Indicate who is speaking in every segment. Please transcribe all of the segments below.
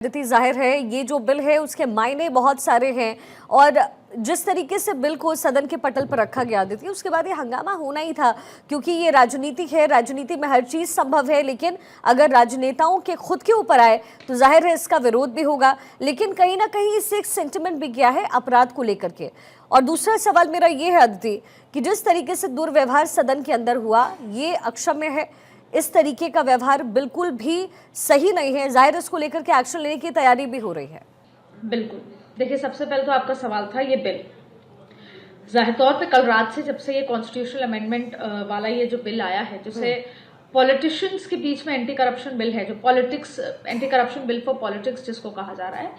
Speaker 1: स्थिति जाहिर है ये जो बिल है उसके मायने बहुत सारे हैं और जिस तरीके से बिल को सदन के पटल पर रखा गया आदित्य उसके बाद ये हंगामा होना ही था क्योंकि ये राजनीति है। राजनीति में हर चीज संभव है, लेकिन अगर राजनेताओं के खुद के ऊपर आए तो जाहिर है इसका विरोध भी होगा। लेकिन कहीं ना कहीं इससे एक सेंटिमेंट भी गया है अपराध को लेकर के। और दूसरा सवाल मेरा ये है आदित्य कि जिस तरीके से दुर्व्यवहार सदन के अंदर हुआ ये अक्षम्य है। इस तरीके का व्यवहार बिल्कुल भी सही नहीं है। जाहिर इसको लेकर के एक्शन लेने की तैयारी भी हो रही है।
Speaker 2: बिल्कुल, देखिए सबसे पहले तो आपका सवाल था ये बिल। जाहिर तौर पे कल रात से जब से ये कॉन्स्टिट्यूशनल अमेंडमेंट वाला ये जो बिल आया है, जिसे पॉलिटिशियंस के बीच में एंटी करप्शन बिल है, जो politics anti corruption bill for politics जिसको कहा जा रहा है,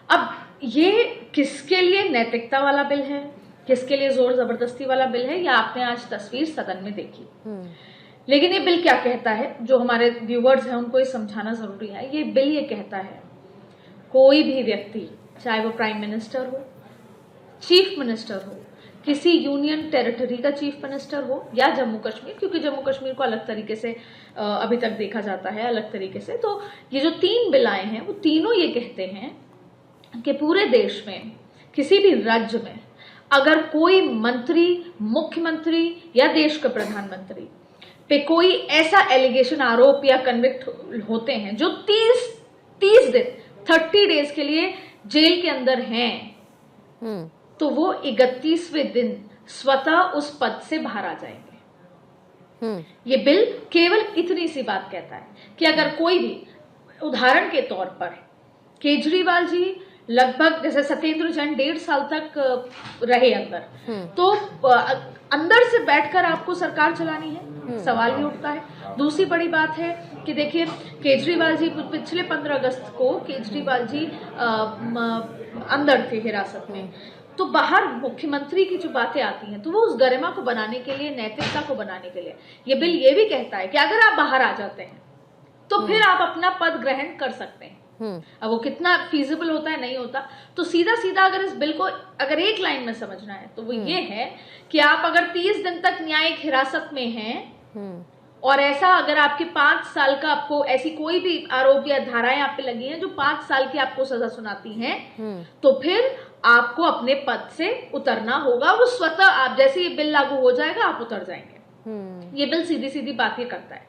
Speaker 2: अब ये किसके लिए नैतिकता वाला बिल है, किसके लिए जोर जबरदस्ती वाला बिल है, या आपने आज तस्वीर सदन में देखी। लेकिन ये बिल क्या कहता है, जो हमारे व्यूवर्स हैं उनको ये समझाना जरूरी है। ये बिल ये कहता है कोई भी व्यक्ति, चाहे वो प्राइम मिनिस्टर हो, चीफ मिनिस्टर हो, किसी यूनियन टेरिटरी का चीफ मिनिस्टर हो, या जम्मू कश्मीर, क्योंकि जम्मू कश्मीर को अलग तरीके से अभी तक देखा जाता है अलग तरीके से, तो ये जो तीन बिल आए हैं वो तीनों ये कहते हैं कि पूरे देश में किसी भी राज्य में अगर कोई मंत्री, मुख्यमंत्री या देश के प्रधानमंत्री पे कोई ऐसा एलिगेशन, आरोप या कन्विक्ट होते हैं जो 30 दिन 30 डेज के लिए जेल के अंदर हैं, तो वो 31वें दिन स्वतः उस पद से बाहर आ जाएंगे। ये बिल केवल इतनी सी बात कहता है कि अगर कोई भी, उदाहरण के तौर पर केजरीवाल जी लगभग, जैसे सत्येंद्र जैन 1.5 साल तक रहे अंदर, तो अंदर से बैठकर आपको सरकार चलानी है, सवाल ही उठता है। दूसरी बड़ी बात है कि देखिए केजरीवाल जी पिछले 15 अगस्त को केजरीवाल जी अंदर थे हिरासत में, तो बाहर मुख्यमंत्री की जो बातें आती हैं तो वो उस गरिमा को बनाने के लिए, नैतिकता को बनाने के लिए ये बिल ये भी कहता है कि अगर आप बाहर आ जाते हैं तो फिर आप अपना पद ग्रहण कर सकते हैं। अब वो कितना फीजिबल होता है नहीं होता, तो सीधा सीधा अगर इस बिल को अगर एक लाइन में समझना है तो वो ये है कि आप अगर 30 दिन तक न्यायिक हिरासत में हैं और ऐसा अगर आपके 5 साल का, आपको ऐसी कोई भी आरोप या धाराएं आप पे लगी हैं जो 5 साल की आपको सजा सुनाती हैं, तो फिर आपको अपने पद से उतरना होगा। वो स्वतः, आप जैसे ये बिल लागू हो जाएगा आप उतर जाएंगे। ये बिल सीधी सीधी बात ये करता है।